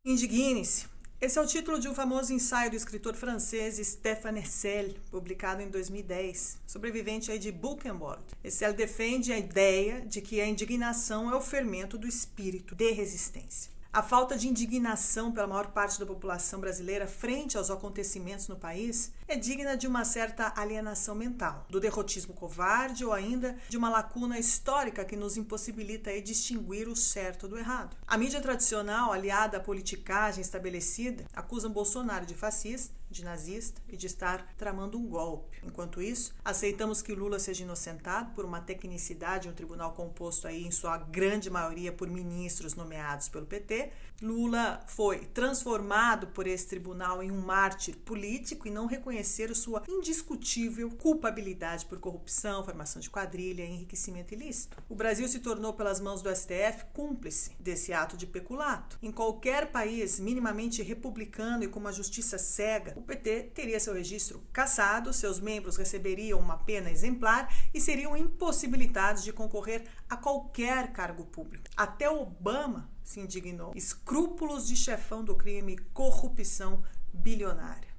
Indigne-se. Esse é o título de um famoso ensaio do escritor francês Stéphane Hessel, publicado em 2010, sobrevivente aí de Buchenwald. Hessel defende a ideia de que a indignação é o fermento do espírito de resistência. A falta de indignação pela maior parte da população brasileira frente aos acontecimentos no país é digna de uma certa alienação mental, do derrotismo covarde ou ainda de uma lacuna histórica que nos impossibilita aí distinguir o certo do errado. A mídia tradicional, aliada à politicagem estabelecida, acusa Bolsonaro de fascista, de nazista e de estar tramando um golpe. Enquanto isso, aceitamos que Lula seja inocentado por uma tecnicidade, um tribunal composto aí em sua grande maioria por ministros nomeados pelo PT. Lula foi transformado por esse tribunal em um mártir político e não reconheceram sua indiscutível culpabilidade por corrupção, formação de quadrilha e enriquecimento ilícito. O Brasil se tornou, pelas mãos do STF, cúmplice desse ato de peculato. Em qualquer país minimamente republicano e com uma justiça cega, o PT teria seu registro cassado, seus membros receberiam uma pena exemplar e seriam impossibilitados de concorrer a qualquer cargo público. Até Obama se indignou. Escrúpulos de chefão do crime, corrupção bilionária.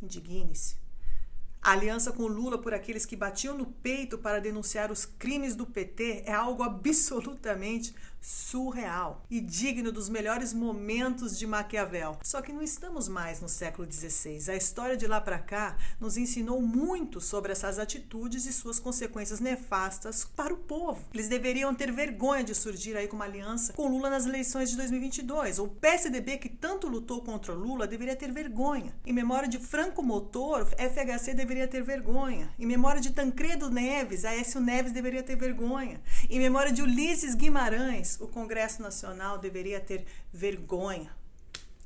Indigne-se. A aliança com Lula por aqueles que batiam no peito para denunciar os crimes do PT é algo absolutamente surreal e digno dos melhores momentos de Maquiavel. Só que não estamos mais no século XVI. A história de lá para cá nos ensinou muito sobre essas atitudes e suas consequências nefastas para o povo. Eles deveriam ter vergonha de surgir aí com uma aliança com Lula nas eleições de 2022. O PSDB, que tanto lutou contra Lula, deveria ter vergonha. Em memória de Franco Motor, FHC deveria ter vergonha. Em memória de Tancredo Neves, Aécio Neves deveria ter vergonha. Em memória de Ulisses Guimarães, o Congresso Nacional deveria ter vergonha.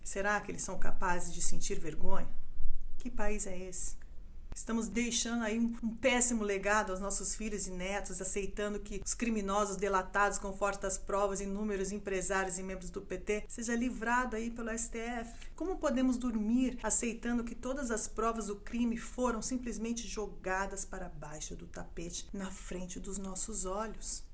Será que eles são capazes de sentir vergonha? Que país é esse? Estamos deixando aí um péssimo legado aos nossos filhos e netos, aceitando que os criminosos delatados com fortes provas, inúmeros empresários e membros do PT, seja livrado aí pelo STF. Como podemos dormir aceitando que todas as provas do crime foram simplesmente jogadas para baixo do tapete na frente dos nossos olhos?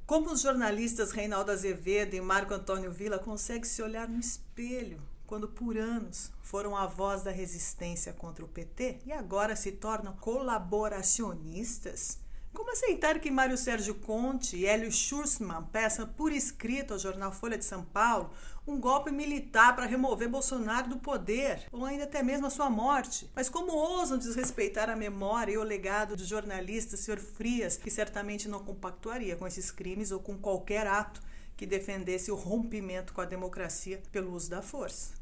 Como os jornalistas Reinaldo Azevedo e Marco Antônio Villa conseguem se olhar no espelho quando por anos foram a voz da resistência contra o PT e agora se tornam colaboracionistas? Como aceitar que Mário Sérgio Conte e Hélio Schussmann peçam por escrito ao jornal Folha de São Paulo um golpe militar para remover Bolsonaro do poder, ou ainda até mesmo a sua morte? Mas como ousam desrespeitar a memória e o legado do jornalista Sr. Frias, que certamente não compactuaria com esses crimes ou com qualquer ato que defendesse o rompimento com a democracia pelo uso da força?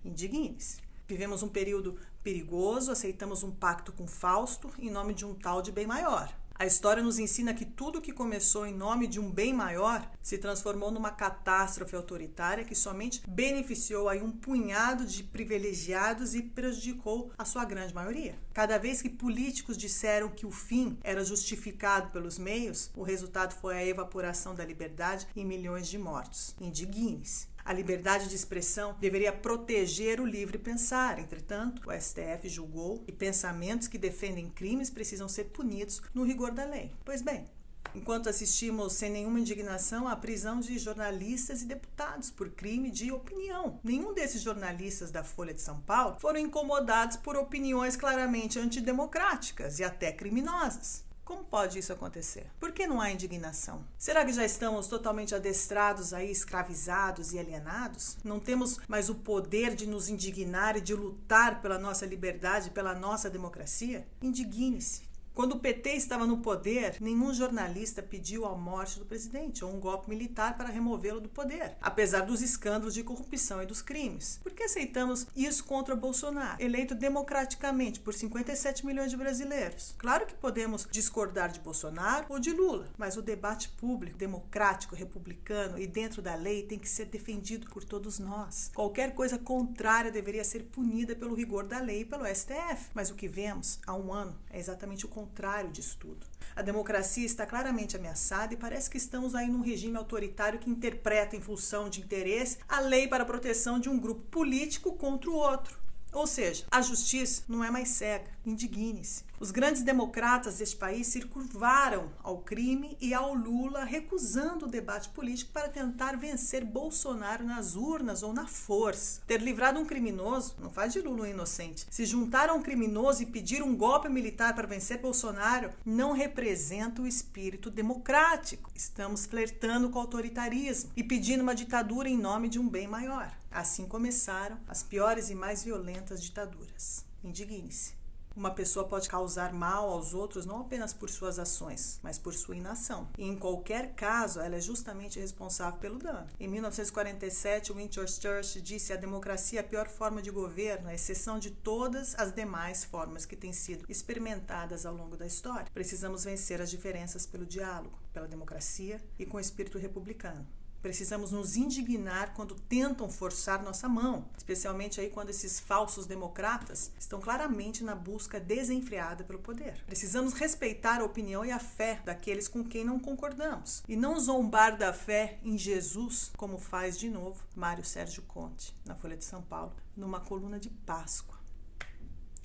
Indigne-se. Vivemos um período perigoso, aceitamos um pacto com Fausto em nome de um tal de bem maior. A história nos ensina que tudo que começou em nome de um bem maior se transformou numa catástrofe autoritária que somente beneficiou aí um punhado de privilegiados e prejudicou a sua grande maioria. Cada vez que políticos disseram que o fim era justificado pelos meios, o resultado foi a evaporação da liberdade e milhões de mortos. Indigne-se. A liberdade de expressão deveria proteger o livre pensar. Entretanto, o STF julgou que pensamentos que defendem crimes precisam ser punidos no rigor da lei. Pois bem, enquanto assistimos sem nenhuma indignação à prisão de jornalistas e deputados por crime de opinião. Nenhum desses jornalistas da Folha de São Paulo foram incomodados por opiniões claramente antidemocráticas e até criminosas. Como pode isso acontecer? Por que não há indignação? Será que já estamos totalmente adestrados aí, escravizados e alienados? Não temos mais o poder de nos indignar e de lutar pela nossa liberdade, pela nossa democracia? Indigne-se. Quando o PT estava no poder, nenhum jornalista pediu a morte do presidente ou um golpe militar para removê-lo do poder, apesar dos escândalos de corrupção e dos crimes. Por que aceitamos isso contra Bolsonaro, eleito democraticamente por 57 milhões de brasileiros? Claro que podemos discordar de Bolsonaro ou de Lula, mas o debate público, democrático, republicano e dentro da lei tem que ser defendido por todos nós. Qualquer coisa contrária deveria ser punida pelo rigor da lei e pelo STF. Mas o que vemos há um ano é exatamente o contrário disso tudo. A democracia está claramente ameaçada e parece que estamos aí num regime autoritário que interpreta em função de interesse a lei para a proteção de um grupo político contra o outro. Ou seja, a justiça não é mais cega. Indigne-se. Os grandes democratas deste país se curvaram ao crime e ao Lula, recusando o debate político para tentar vencer Bolsonaro nas urnas ou na força. Ter livrado um criminoso não faz de Lula um inocente. Se juntar a um criminoso e pedir um golpe militar para vencer Bolsonaro não representa o espírito democrático. Estamos flertando com o autoritarismo e pedindo uma ditadura em nome de um bem maior. Assim começaram as piores e mais violentas ditaduras. Indigne-se. Uma pessoa pode causar mal aos outros não apenas por suas ações, mas por sua inação. E em qualquer caso, ela é justamente responsável pelo dano. Em 1947, Winston Churchill disse: a democracia é a pior forma de governo, à exceção de todas as demais formas que têm sido experimentadas ao longo da história. Precisamos vencer as diferenças pelo diálogo, pela democracia e com o espírito republicano. Precisamos nos indignar quando tentam forçar nossa mão, especialmente aí quando esses falsos democratas estão claramente na busca desenfreada pelo poder. Precisamos respeitar a opinião e a fé daqueles com quem não concordamos e não zombar da fé em Jesus, como faz de novo Mário Sérgio Conte, na Folha de São Paulo, numa coluna de Páscoa.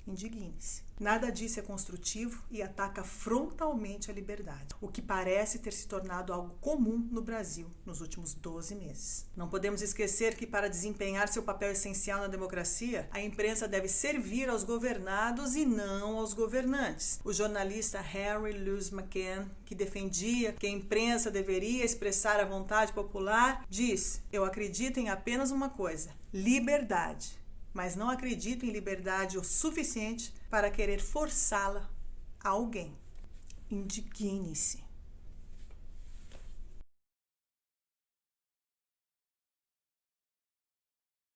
Indigne-se. Nada disso é construtivo e ataca frontalmente a liberdade, o que parece ter se tornado algo comum no Brasil nos últimos 12 meses. Não podemos esquecer que, para desempenhar seu papel essencial na democracia, a imprensa deve servir aos governados e não aos governantes. O jornalista Henry Louis McCann, que defendia que a imprensa deveria expressar a vontade popular, diz: eu acredito em apenas uma coisa: liberdade. Mas não acredito em liberdade o suficiente para querer forçá-la a alguém. Indigne-se.